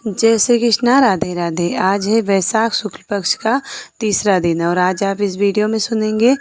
जय श्री कृष्णा। राधे राधे। आज है वैशाख शुक्ल पक्ष का तीसरा दिन और आज आप इस वीडियो में सुनेंगे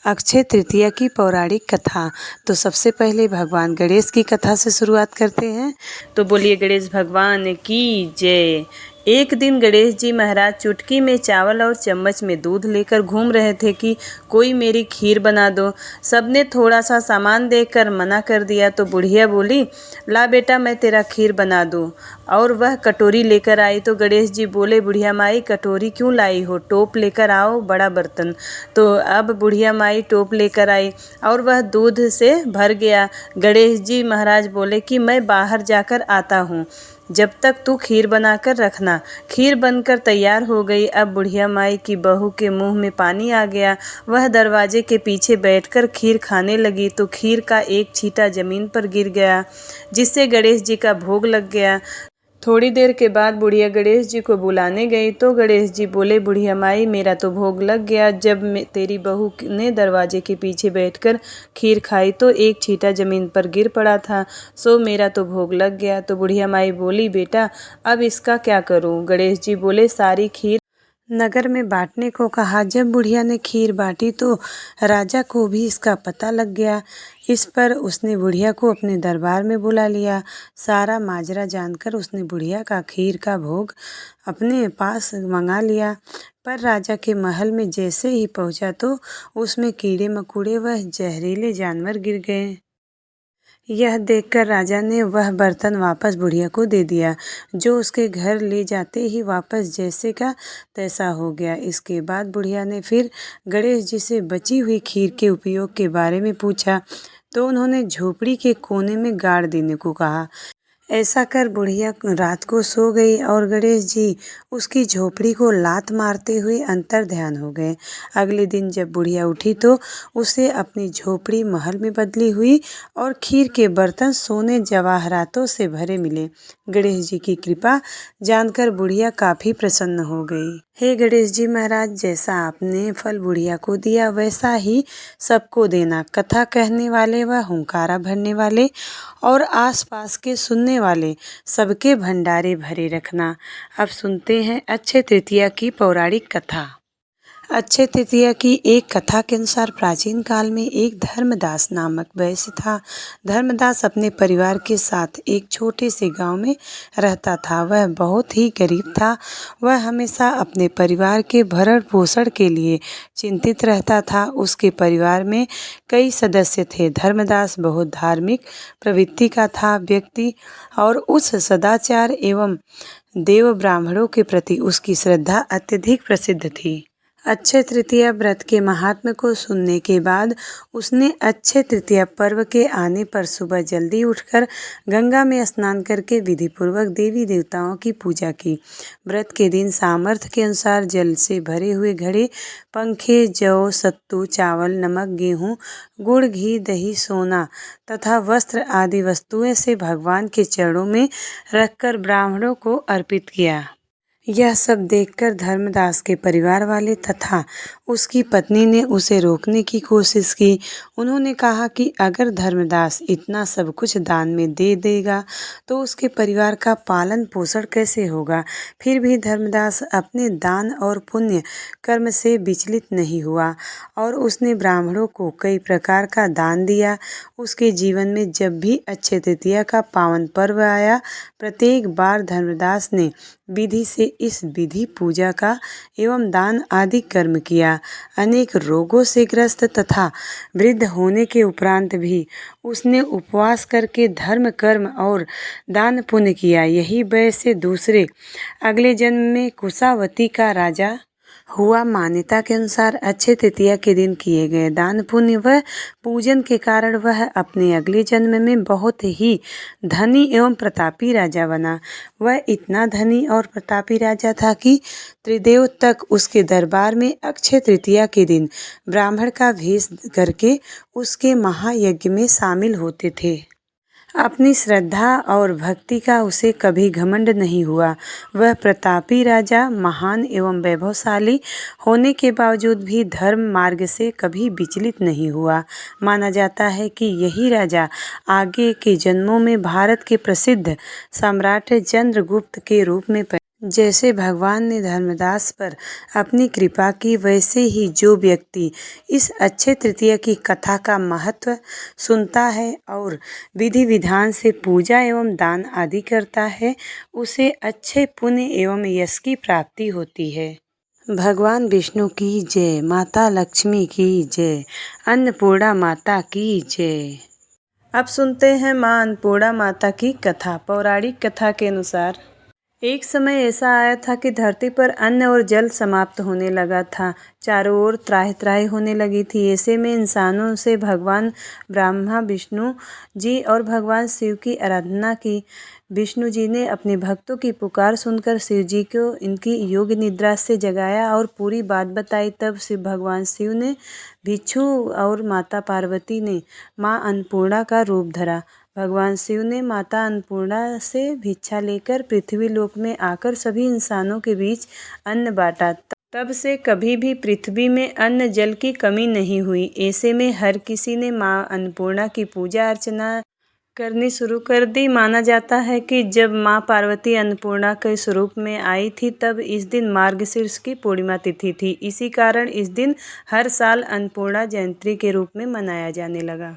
अक्षय तृतीया की पौराणिक कथा। तो सबसे पहले भगवान गणेश की कथा से शुरुआत करते हैं। तो बोलिए गणेश भगवान की जय। एक दिन गणेश जी महाराज चुटकी में चावल और चम्मच में दूध लेकर घूम रहे थे कि कोई मेरी खीर बना दो। सबने थोड़ा सा सामान देकर मना कर दिया तो बुढ़िया बोली, ला बेटा मैं तेरा खीर बना दूँ। और वह कटोरी लेकर आई तो गणेश जी बोले, बुढ़िया माई कटोरी क्यों लाई हो, टोप लेकर आओ बड़ा बर्तन। तो अब बुढ़िया माई टोप लेकर आई और वह दूध से भर गया। गणेश जी महाराज बोले कि मैं बाहर जाकर आता हूँ, जब तक तू खीर बनाकर रखना। खीर बनकर तैयार हो गई। अब बुढ़िया माई की बहू के मुंह में पानी आ गया। वह दरवाजे के पीछे बैठकर खीर खाने लगी तो खीर का एक छींटा जमीन पर गिर गया, जिससे गणेश जी का भोग लग गया। थोड़ी देर के बाद बुढ़िया गणेश जी को बुलाने गई तो गणेश जी बोले, बुढ़िया माई मेरा तो भोग लग गया। जब तेरी बहू ने दरवाजे के पीछे बैठकर खीर खाई तो एक छींटा जमीन पर गिर पड़ा था, सो मेरा तो भोग लग गया। तो बुढ़िया माई बोली, बेटा अब इसका क्या करूं। गणेश जी बोले, सारी खीर नगर में बांटने को कहा। जब बुढ़िया ने खीर बांटी तो राजा को भी इसका पता लग गया। इस पर उसने बुढ़िया को अपने दरबार में बुला लिया। सारा माजरा जानकर उसने बुढ़िया का खीर का भोग अपने पास मंगा लिया। पर राजा के महल में जैसे ही पहुंचा तो उसमें कीड़े मकोड़े व जहरीले जानवर गिर गए। यह देखकर राजा ने वह बर्तन वापस बुढ़िया को दे दिया, जो उसके घर ले जाते ही वापस जैसे का तैसा हो गया। इसके बाद बुढ़िया ने फिर गणेश जी से बची हुई खीर के उपयोग के बारे में पूछा तो उन्होंने झोपड़ी के कोने में गाड़ देने को कहा। ऐसा कर बुढ़िया रात को सो गई और गणेश जी उसकी झोपड़ी को लात मारते हुए अंतर ध्यान हो गए। अगले दिन जब बुढ़िया उठी तो उसे अपनी झोपड़ी महल में बदली हुई और खीर के बर्तन सोने जवाहरातों से भरे मिले। गणेश जी की कृपा जानकर बुढ़िया काफ़ी प्रसन्न हो गई। हे गणेश जी महाराज, जैसा आपने फल बुढ़िया को दिया वैसा ही सबको देना। कथा कहने वाले व हुंकारा भरने वाले और आसपास के सुनने वाले सबके भंडारे भरे रखना। अब सुनते हैं अक्षय तृतीया की पौराणिक कथा। अक्षय तृतीया की एक कथा के अनुसार प्राचीन काल में एक धर्मदास नामक वैश्य था। धर्मदास अपने परिवार के साथ एक छोटे से गांव में रहता था। वह बहुत ही गरीब था। वह हमेशा अपने परिवार के भरण पोषण के लिए चिंतित रहता था। उसके परिवार में कई सदस्य थे। धर्मदास बहुत धार्मिक प्रवृत्ति का था व्यक्ति और उस सदाचार एवं देव ब्राह्मणों के प्रति उसकी श्रद्धा अत्यधिक प्रसिद्ध थी। अक्षय तृतीया व्रत के महात्म्य को सुनने के बाद उसने अक्षय तृतीया पर्व के आने पर सुबह जल्दी उठकर गंगा में स्नान करके विधिपूर्वक देवी देवताओं की पूजा की। व्रत के दिन सामर्थ्य के अनुसार जल से भरे हुए घड़े, पंखे, जौ, सत्तू, चावल, नमक, गेहूँ, गुड़, घी, दही, सोना तथा वस्त्र आदि वस्तुएं से भगवान के चरणों में रखकर ब्राह्मणों को अर्पित किया। यह सब देखकर धर्मदास के परिवार वाले तथा उसकी पत्नी ने उसे रोकने की कोशिश की। उन्होंने कहा कि अगर धर्मदास इतना सब कुछ दान में दे देगा तो उसके परिवार का पालन पोषण कैसे होगा। फिर भी धर्मदास अपने दान और पुण्य कर्म से विचलित नहीं हुआ और उसने ब्राह्मणों को कई प्रकार का दान दिया। उसके जीवन में जब भी अक्षय तृतीया का पावन पर्व आया, प्रत्येक बार धर्मदास ने विधि से इस विधि पूजा का एवं दान आदि कर्म किया। अनेक रोगों से ग्रस्त तथा वृद्ध होने के उपरांत भी उसने उपवास करके धर्म कर्म और दान पुण्य किया। यही वैश्य दूसरे अगले जन्म में कुशावती का राजा हुआ। मान्यता के अनुसार अक्षय तृतीया के दिन किए गए दान पुण्य व पूजन के कारण वह अपने अगले जन्म में बहुत ही धनी एवं प्रतापी राजा बना। वह इतना धनी और प्रतापी राजा था कि त्रिदेव तक उसके दरबार में अक्षय तृतीया के दिन ब्राह्मण का भेष करके उसके महायज्ञ में शामिल होते थे। अपनी श्रद्धा और भक्ति का उसे कभी घमंड नहीं हुआ। वह प्रतापी राजा, महान एवं वैभवशाली होने के बावजूद भी धर्म मार्ग से कभी विचलित नहीं हुआ। माना जाता है कि यही राजा आगे के जन्मों में भारत के प्रसिद्ध सम्राट चंद्रगुप्त के रूप में जैसे भगवान ने धर्मदास पर अपनी कृपा की, वैसे ही जो व्यक्ति इस अक्षय तृतीया की कथा का महत्व सुनता है और विधि विधान से पूजा एवं दान आदि करता है, उसे अच्छे पुण्य एवं यश की प्राप्ति होती है। भगवान विष्णु की जय, माता लक्ष्मी की जय, अन्नपूर्णा माता की जय। अब सुनते हैं माँ अन्नपूर्णा माता की कथा। पौराणिक कथा के अनुसार एक समय ऐसा आया था कि धरती पर अन्न और जल समाप्त होने लगा था। चारों ओर त्राहि त्राहि होने लगी थी। ऐसे में इंसानों से भगवान ब्रह्मा विष्णु जी और भगवान शिव की आराधना की। विष्णु जी ने अपने भक्तों की पुकार सुनकर शिव जी को इनकी योग निद्रा से जगाया और पूरी बात बताई। तब शिव भगवान शिव ने भिक्षु और माता पार्वती ने माँ अन्नपूर्णा का रूप धरा। भगवान शिव ने माता अन्नपूर्णा से भिक्षा लेकर पृथ्वी लोक में आकर सभी इंसानों के बीच अन्न बांटा। तब से कभी भी पृथ्वी में अन्न जल की कमी नहीं हुई। ऐसे में हर किसी ने माँ अन्नपूर्णा की पूजा अर्चना करनी शुरू कर दी। माना जाता है कि जब माँ पार्वती अन्नपूर्णा के स्वरूप में आई थी, तब इस दिन मार्गशीर्ष की पूर्णिमा तिथि थी। इसी कारण इस दिन हर साल अन्नपूर्णा जयंती के रूप में मनाया जाने लगा।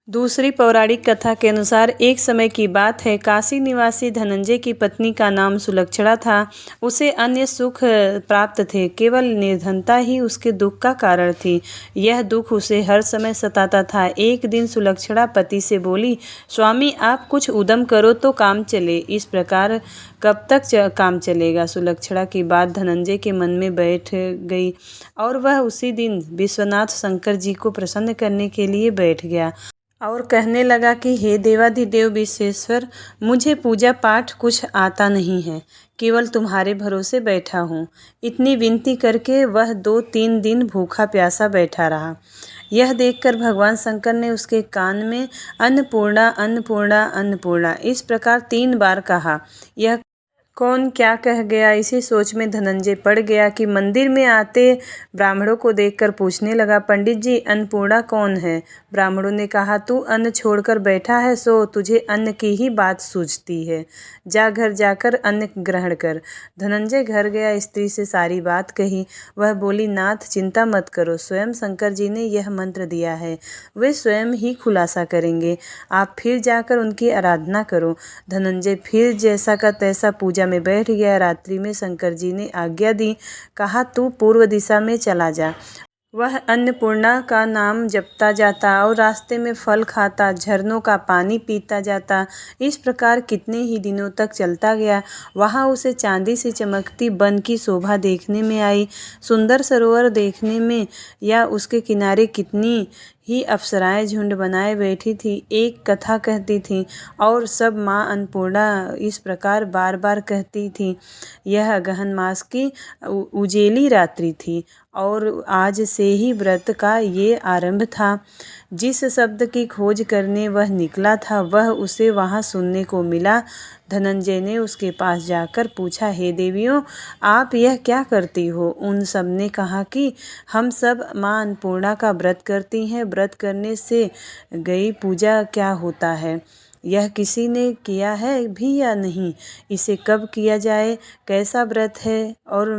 दूसरी पौराणिक कथा के अनुसार एक समय की बात है, काशी निवासी धनंजय की पत्नी का नाम सुलक्षणा था। उसे अन्य सुख प्राप्त थे, केवल निर्धनता ही उसके दुख का कारण थी। यह दुख उसे हर समय सताता था। एक दिन सुलक्षणा पति से बोली, स्वामी आप कुछ उद्यम करो तो काम चले। इस प्रकार कब तक काम चलेगा? सुलक्षणा की बात धनंजय के मन में बैठ गई और वह उसी दिन विश्वनाथ शंकर जी को प्रसन्न करने के लिए बैठ गया और कहने लगा कि हे देवाधिदेव विश्वेश्वर, मुझे पूजा पाठ कुछ आता नहीं है, केवल तुम्हारे भरोसे बैठा हूँ। इतनी विनती करके वह 2-3 दिन भूखा प्यासा बैठा रहा। यह देखकर भगवान शंकर ने उसके कान में अन्नपूर्णा अन्नपूर्णा अन्नपूर्णा इस प्रकार 3 बार कहा। यह कौन क्या कह गया, इसी सोच में धनंजय पड़ गया कि मंदिर में आते ब्राह्मणों को देखकर पूछने लगा, पंडित जी अन्नपूर्णा कौन है? ब्राह्मणों ने कहा, तू अन्न छोड़कर बैठा है सो तुझे अन्न की ही बात सूझती है। जा घर जाकर अन्न ग्रहण कर। धनंजय घर गया, स्त्री से सारी बात कही। वह बोली, नाथ चिंता मत करो, स्वयं शंकर जी ने यह मंत्र दिया है, वे स्वयं ही खुलासा करेंगे। आप फिर जाकर उनकी आराधना करो। धनंजय फिर जैसा का तैसा पूजा में बैठ गया। रात्रि में शंकर जी ने आज्ञा दी, कहा तू पूर्व दिशा में चला जा। वह अन्नपूर्णा का नाम जपता जाता और रास्ते में फल खाता, झरनों का पानी पीता जाता। इस प्रकार कितने ही दिनों तक चलता गया। वहाँ उसे चांदी से चमकती वन की शोभा देखने में आई। सुंदर सरोवर देखने में या उसके किनारे कितनी ही अप्सराएं झुंड बनाए बैठी थी, एक कथा कहती थी और सब माँ अन्नपूर्णा इस प्रकार बार बार कहती थी। यह गहन मास की उजेली रात्रि थी और आज से ही व्रत का ये आरंभ था। जिस शब्द की खोज करने वह निकला था, वह उसे वहाँ सुनने को मिला। धनंजय ने उसके पास जाकर पूछा, हे देवियों, आप यह क्या करती हो? उन सब ने कहा कि हम सब माँ अन्नपूर्णा का व्रत करती हैं। व्रत करने से गई पूजा क्या होता है? यह किसी ने किया है भी या नहीं? इसे कब किया जाए? कैसा व्रत है और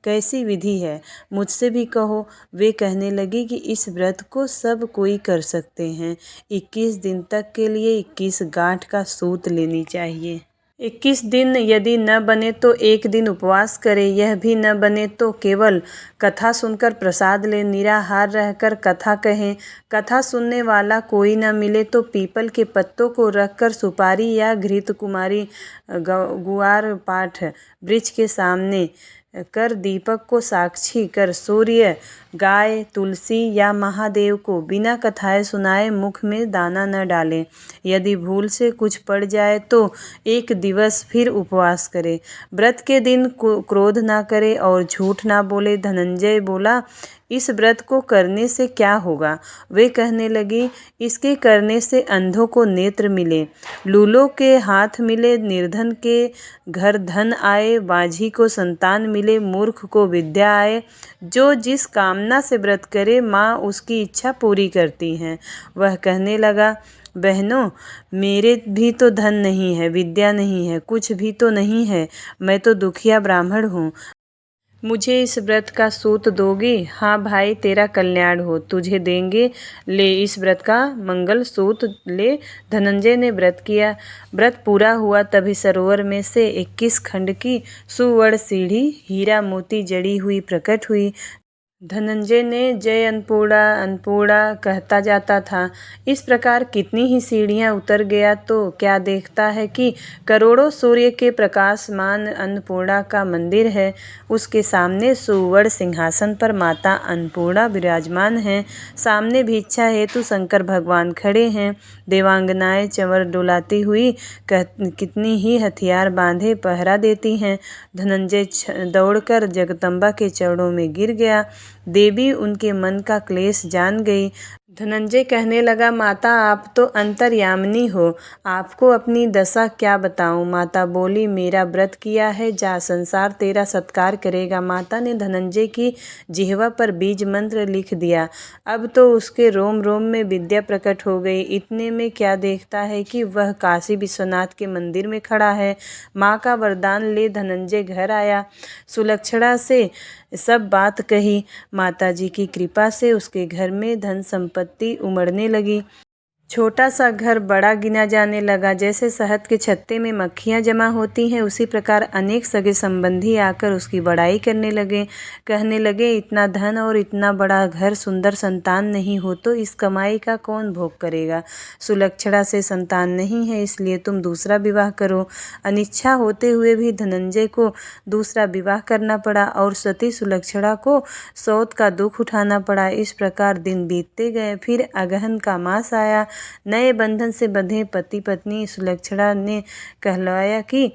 कैसी विधि है? मुझसे भी कहो। वे कहने लगी कि इस व्रत को सब कोई कर सकते हैं। 21 दिन तक के लिए 21 गांठ का सूत लेनी चाहिए। 21 दिन यदि न बने तो 1 दिन उपवास करे। यह भी न बने तो केवल कथा सुनकर प्रसाद ले, निराहार रहकर कथा कहें। कथा सुनने वाला कोई न मिले तो पीपल के पत्तों को रखकर सुपारी या घृत कुमारी गुआर पाठ वृक्ष के सामने कर दीपक को साक्षी कर सूर्य, गाय, तुलसी या महादेव को बिना कथाएं सुनाए मुख में दाना न डालें। यदि भूल से कुछ पड़ जाए तो 1 दिवस फिर उपवास करे। व्रत के दिन क्रोध ना करे और झूठ ना बोले। धनंजय बोला, इस व्रत को करने से क्या होगा। वे कहने लगी, इसके करने से अंधों को नेत्र मिले, लूलों के हाथ मिले, निर्धन के घर धन आए, बाझी को संतान मिले, मूर्ख को विद्या आए। जो जिस कामना से व्रत करे माँ उसकी इच्छा पूरी करती हैं। वह कहने लगा, बहनों, मेरे भी तो धन नहीं है, विद्या नहीं है, कुछ भी तो नहीं है। मैं तो दुखिया ब्राह्मण हूँ। मुझे इस व्रत का सूत दोगी? हाँ भाई, तेरा कल्याण हो, तुझे देंगे। ले इस व्रत का मंगल सूत ले। धनंजय ने व्रत किया। व्रत पूरा हुआ तभी सरोवर में से 21 खंड की सुवर्ण सीढ़ी हीरा मोती जड़ी हुई प्रकट हुई। धनंजय ने जय अन्नपूर्णा अन्नपूर्णा कहता जाता था। इस प्रकार कितनी ही सीढ़ियां उतर गया तो क्या देखता है कि करोड़ों सूर्य के प्रकाशमान अन्नपूर्णा का मंदिर है। उसके सामने सुवर्ण सिंहासन पर माता अन्नपूर्णा विराजमान हैं। सामने भिक्षा हेतु शंकर भगवान खड़े हैं। देवांगनाएं चंवर डुलाती हुई कितनी ही हथियार बांधे पहरा देती हैं। धनंजय दौड़कर जगदम्बा के चरणों में गिर गया। देवी उनके मन का क्लेश जान गई। धनंजय कहने लगा, माता आप तो अंतर्यामिनी हो, आपको अपनी दशा क्या बताऊं। माता बोली, मेरा व्रत किया है, जा, संसार तेरा सत्कार करेगा। माता ने धनंजय की जिह्वा पर बीज मंत्र लिख दिया। अब तो उसके रोम रोम में विद्या प्रकट हो गई। इतने में क्या देखता है कि वह काशी विश्वनाथ के मंदिर में खड़ा है। माँ का वरदान ले धनंजय घर आया। सुलक्षणा से सब बात कही। माताजी की कृपा से उसके घर में धन संपत्ति उमड़ने लगी। छोटा सा घर बड़ा गिना जाने लगा। जैसे शहद के छत्ते में मक्खियाँ जमा होती हैं, उसी प्रकार अनेक सगे संबंधी आकर उसकी बड़ाई करने लगे। कहने लगे, इतना धन और इतना बड़ा घर, सुंदर संतान नहीं हो तो इस कमाई का कौन भोग करेगा। सुलक्षणा से संतान नहीं है, इसलिए तुम दूसरा विवाह करो। अनिच्छा होते हुए भी धनंजय को दूसरा विवाह करना पड़ा और सती सुलक्षणा को सौत का दुख उठाना पड़ा। इस प्रकार दिन बीतते गए। फिर अगहन का मास आया। नए बंधन से बंधे पति पत्नी सुलक्षणा ने कहलाया कि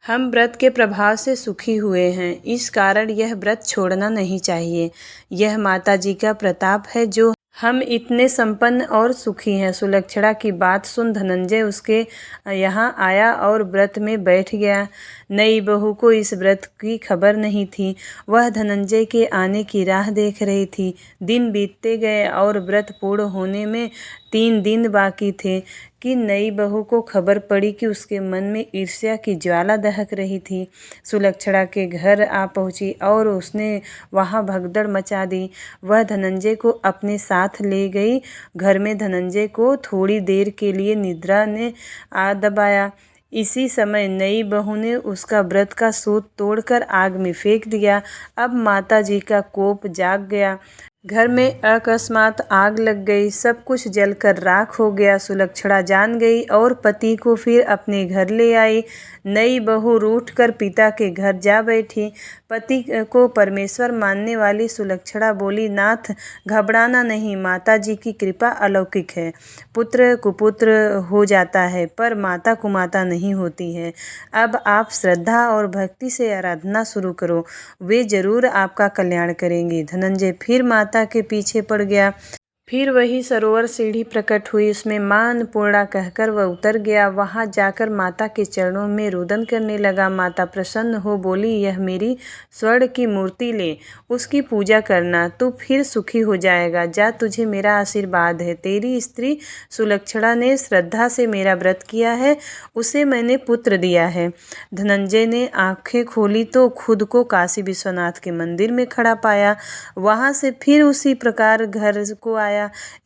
हम व्रत के प्रभाव से सुखी हुए हैं, इस कारण यह व्रत छोड़ना नहीं चाहिए। यह माता जी का प्रताप है जो हम इतने संपन्न और सुखी हैं। सुलक्षणा की बात सुन धनंजय उसके यहाँ आया और व्रत में बैठ गया। नई बहू को इस व्रत की खबर नहीं थी। वह धनंजय के आने की राह देख रही थी। दिन बीतते गए और व्रत पूर्ण होने में 3 दिन बाकी थे कि नई बहू को खबर पड़ी कि उसके मन में ईर्ष्या की ज्वाला दहक रही थी। सुलक्षणा के घर आ पहुंची और उसने वहां भगदड़ मचा दी। वह धनंजय को अपने साथ ले गई। घर में धनंजय को थोड़ी देर के लिए निद्रा ने आ दबाया। इसी समय नई बहू ने उसका व्रत का सूत तोड़कर आग में फेंक दिया। अब माता जी का कोप जाग गया। घर में अकस्मात आग लग गई। सब कुछ जलकर राख हो गया। सुलक्षणा जान गई और पति को फिर अपने घर ले आई। नई बहू रूठकर पिता के घर जा बैठी। पति को परमेश्वर मानने वाली सुलक्षणा बोली, नाथ, घबराना नहीं, माता जी की कृपा अलौकिक है। पुत्र कुपुत्र हो जाता है पर माता कुमाता नहीं होती है। अब आप श्रद्धा और भक्ति से आराधना शुरू करो, वे जरूर आपका कल्याण करेंगे। धनंजय फिर माता के पीछे पड़ गया। फिर वही सरोवर सीढ़ी प्रकट हुई। उसमें मां अन्नपूर्णा कहकर वह उतर गया। वहां जाकर माता के चरणों में रुदन करने लगा। माता प्रसन्न हो बोली, यह मेरी स्वर्ण की मूर्ति ले, उसकी पूजा करना, तू फिर सुखी हो जाएगा। जा, तुझे मेरा आशीर्वाद है। तेरी स्त्री सुलक्षणा ने श्रद्धा से मेरा व्रत किया है, उसे मैंने पुत्र दिया है। धनंजय ने आंखें खोली तो खुद को काशी विश्वनाथ के मंदिर में खड़ा पाया। वहां से फिर उसी प्रकार घर को आया।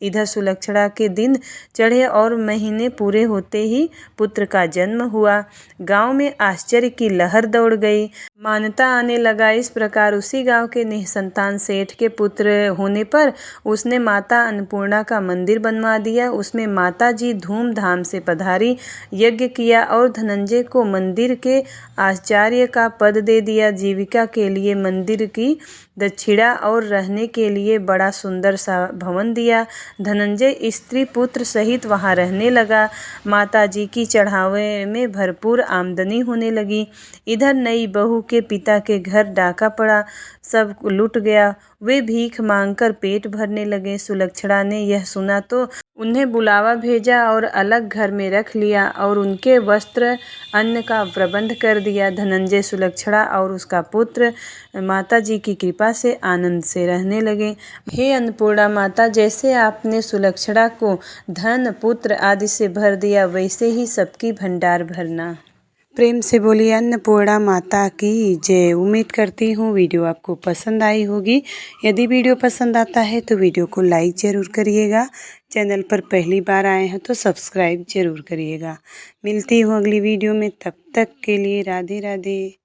इधर सुलक्षणा के दिन चढ़े और महीने पूरे होते ही पुत्र का जन्म हुआ। गांव में आश्चर्य की लहर दौड़ गई। मान्यता आने लगा। इस प्रकार उसी गांव के निसंतान सेठ के पुत्र होने पर उसने माता अन्नपूर्णा का मंदिर बनवा दिया। उसमें माता जी धूमधाम से पधारी, यज्ञ किया और धनंजय को मंदिर के आचार्य का पद दे दिया। जीविका के लिए मंदिर की दक्षिणा और रहने के लिए बड़ा सुंदर सा भवन दिया। धनंजय स्त्री पुत्र सहित वहां रहने लगा। माताजी की चढ़ावे में भरपूर आमदनी होने लगी। इधर नई बहू के पिता के घर डाका पड़ा, सब लूट गया। वे भीख मांगकर पेट भरने लगे। सुलक्षणा ने यह सुना तो उन्हें बुलावा भेजा और अलग घर में रख लिया और उनके वस्त्र अन्न का प्रबंध कर दिया। धनंजय, सुलक्षणा और उसका पुत्र माताजी की कृपा से आनंद से रहने लगे। हे अन्नपूर्णा माता, जैसे आपने सुलक्षणा को धन, पुत्र आदि से भर दिया, वैसे ही सबकी भंडार भरना। प्रेम से बोलिए अन्नपूर्णा माता की जय। उम्मीद करती हूँ वीडियो आपको पसंद आई होगी। यदि वीडियो पसंद आता है तो वीडियो को लाइक ज़रूर करिएगा। चैनल पर पहली बार आए हैं तो सब्सक्राइब ज़रूर करिएगा। मिलती हूँ अगली वीडियो में, तब तक के लिए राधे राधे।